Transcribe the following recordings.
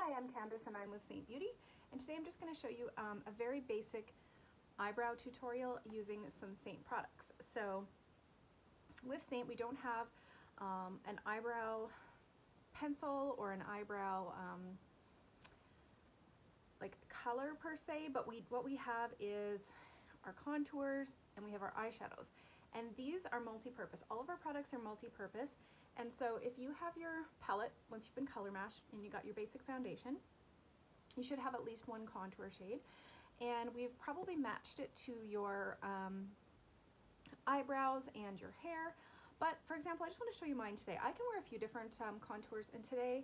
Hi, I'm Candace and I'm with Seint Beauty, and today I'm just going to show you a very basic eyebrow tutorial using some Seint products. So with Seint we don't have an eyebrow pencil or an eyebrow like color per se, but what we have is our contours and we have our eyeshadows, and these are multi-purpose. All of our products are multi-purpose. And so if you have your palette, once you've been color matched and you got your basic foundation, you should have at least one contour shade. And we've probably matched it to your eyebrows and your hair. But for example, I just want to show you mine today. I can wear a few different contours, and today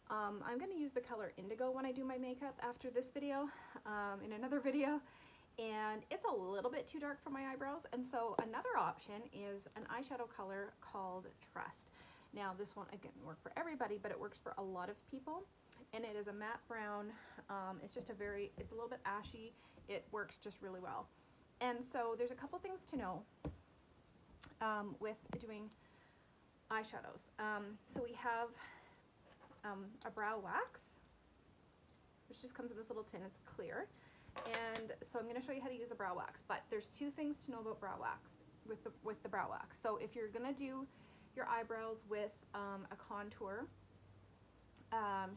I'm going to use the color indigo when I do my makeup after this video, in another video. And it's a little bit too dark for my eyebrows. And so another option is an eyeshadow color called Trust. Now this won't again work for everybody, but it works for a lot of people, and it is a matte brown. It's just it's a little bit ashy. It works just really well. And so there's a couple things to know with doing eyeshadows. So we have a brow wax, which just comes in this little tin. It's clear. And so I'm going to show you how to use the brow wax, but there's two things to know about brow wax with the brow wax. So if you're going to do your eyebrows with a contour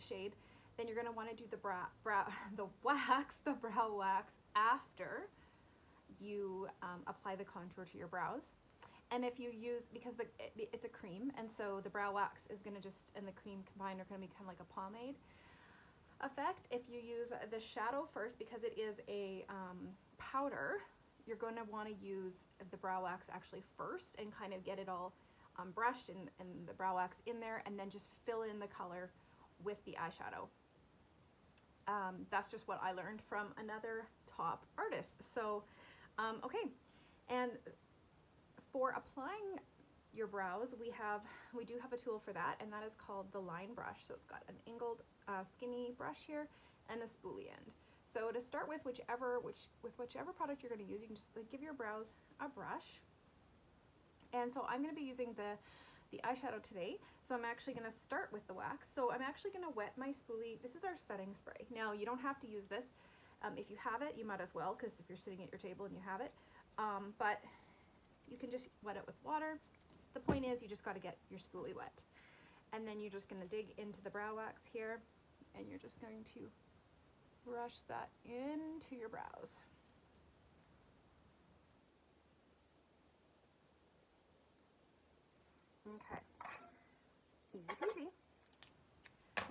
shade, then you're going to want to do the brow wax after you apply the contour to your brows. And if you use, because it's a cream, and so the brow wax is going to and the cream combined are going to be kind of like a pomade effect. If you use the shadow first, because it is a powder, you're going to want to use the brow wax actually first and kind of get it all brushed and the brow wax in there, and then just fill in the color with the eyeshadow. That's just what I learned from another top artist. So okay, and for applying your brows, we do have a tool for that, and that is called the line brush. So it's got an angled skinny brush here and a spoolie end. So to start with, whichever product you're going to use, you can just like give your brows a brush. And so I'm going to be using the eyeshadow today. So I'm actually going to start with the wax. So I'm actually going to wet my spoolie. This is our setting spray. Now you don't have to use this. If you have it, you might as well, because if you're sitting at your table and you have it. But you can just wet it with water. The point is you just got to get your spoolie wet. And then you're just going to dig into the brow wax here, and you're just going to brush that into your brows. Okay, easy peasy.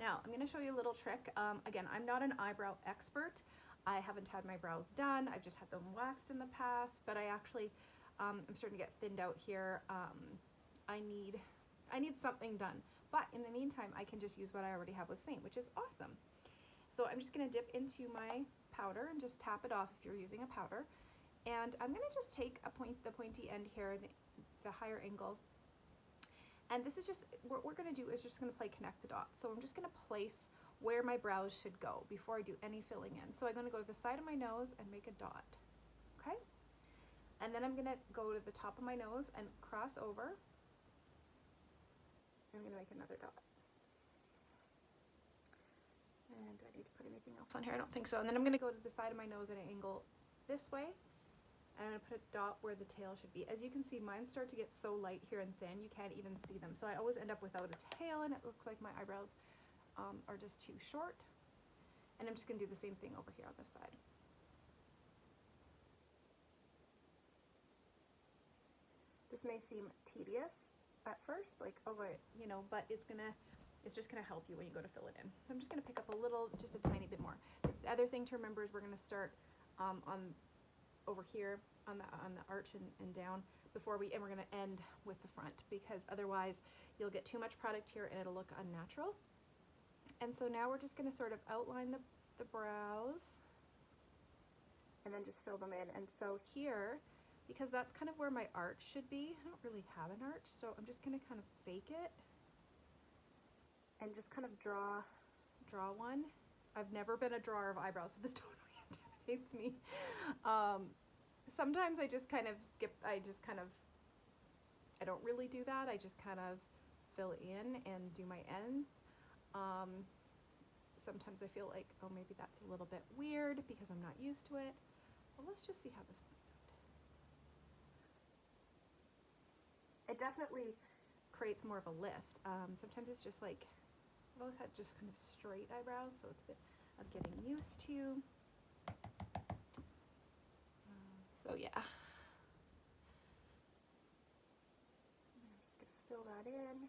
Now I'm going to show you a little trick. Again, I'm not an eyebrow expert. I haven't had my brows done. I've just had them waxed in the past, but I actually, I'm starting to get thinned out here. I need something done. But in the meantime, I can just use what I already have with Seint, which is awesome. So I'm just going to dip into my powder and just tap it off if you're using a powder. And I'm going to just take the pointy end here, the higher angle. And this is just, what we're going to do is just going to play connect the dots. So I'm just going to place where my brows should go before I do any filling in. So I'm going to go to the side of my nose and make a dot. Okay? And then I'm going to go to the top of my nose and cross over. I'm going to make another dot. And do I need to put anything else on here? I don't think so. And then I'm going to go to the side of my nose at an angle this way. And I'm going to put a dot where the tail should be. As you can see, mine start to get so light here and thin, you can't even see them. So I always end up without a tail, and it looks like my eyebrows are just too short. And I'm just going to do the same thing over here on this side. This may seem tedious at first, like, oh, you know, but it's just gonna help you when you go to fill it in. So I'm just gonna pick up just a tiny bit more. The other thing to remember is we're gonna start over here on the arch and down we're gonna end with the front, because otherwise you'll get too much product here and it'll look unnatural. And so now we're just gonna sort of outline the brows and then just fill them in. And so here, because that's kind of where my arch should be, I don't really have an arch, so I'm just going to kind of fake it and just kind of draw one. I've never been a drawer of eyebrows, so this totally intimidates me. Sometimes I just kind of skip, I don't really do that. I just kind of fill in and do my ends. sometimes I feel like, oh, maybe that's a little bit weird because I'm not used to it. But let's just see how this plays out. It definitely creates more of a lift. Sometimes it's just like, I've always had just kind of straight eyebrows, so it's a bit of getting used to. So yeah. I'm just going to fill that in.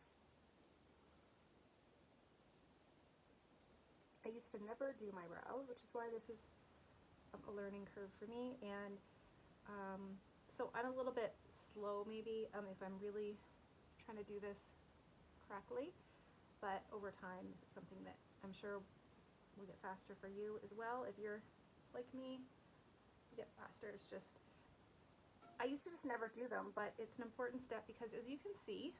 I used to never do my brows, which is why this is a learning curve for me, and so I'm a little bit slow maybe if I'm really trying to do this correctly, but over time this is something that I'm sure will get faster for you as well. If you're like me, you get faster. It's just, I used to just never do them, but it's an important step because as you can see,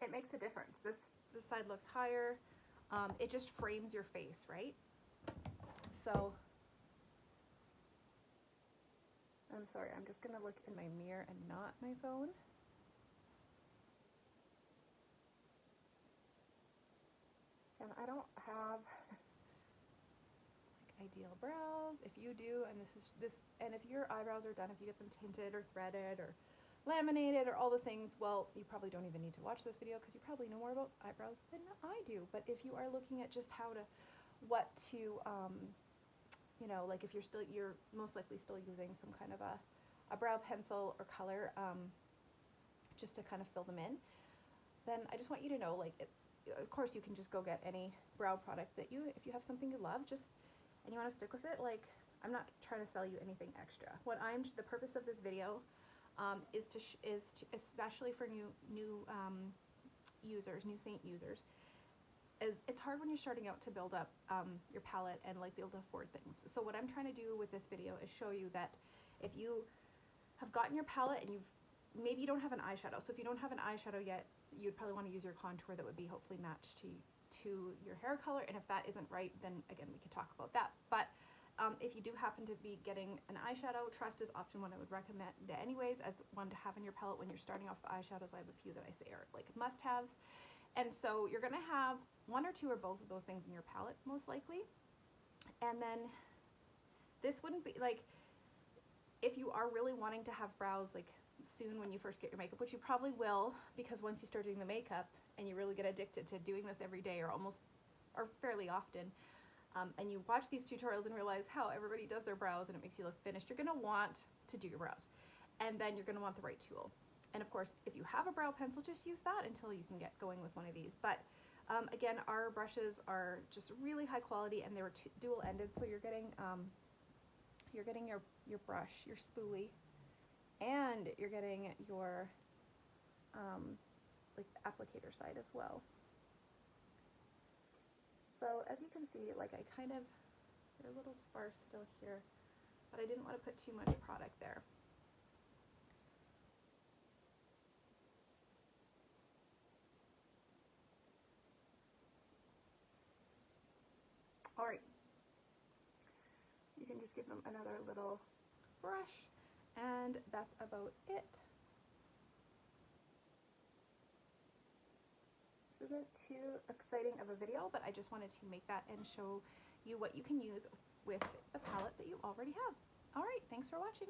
it makes a difference. This side looks higher. It just frames your face, right? So, I'm sorry, I'm just gonna look in my mirror and not my phone. And I don't have like ideal brows. If you do, and and if your eyebrows are done, if you get them tinted or threaded or laminated or all the things, well, you probably don't even need to watch this video because you probably know more about eyebrows than I do. But if you are looking at just what to, you know, like if you're most likely still using some kind of a brow pencil or color, just to kind of fill them in, then I just want you to know, like, of course you can just go get any brow product that if you have something you love, and you want to stick with it, like, I'm not trying to sell you anything extra. The purpose of this video is to especially for new users, new Seint users, it's hard when you're starting out to build up your palette and like be able to afford things. So what I'm trying to do with this video is show you that if you have gotten your palette and maybe you don't have an eyeshadow. So if you don't have an eyeshadow yet, you'd probably want to use your contour that would be hopefully matched to your hair color. And if that isn't right, then again, we could talk about that. But if you do happen to be getting an eyeshadow, Trust is often one I would recommend anyways as one to have in your palette when you're starting off the eyeshadows. I have a few that I say are like must-haves. And so you're going to have one or two or both of those things in your palette most likely. And then this wouldn't be like, if you are really wanting to have brows like soon when you first get your makeup, which you probably will, because once you start doing the makeup and you really get addicted to doing this every day or fairly often, and you watch these tutorials and realize how everybody does their brows and it makes you look finished, you're going to want to do your brows. And then you're going to want the right tool. And of course, if you have a brow pencil, just use that until you can get going with one of these. But again, our brushes are just really high quality, and they were dual-ended, so you're getting your brush, your spoolie, and you're getting your like applicator side as well. So as you can see, like they're a little sparse still here, but I didn't want to put too much product there. All right, you can just give them another little brush, and that's about it. This isn't too exciting of a video, but I just wanted to make that and show you what you can use with the palette that you already have. All right, thanks for watching.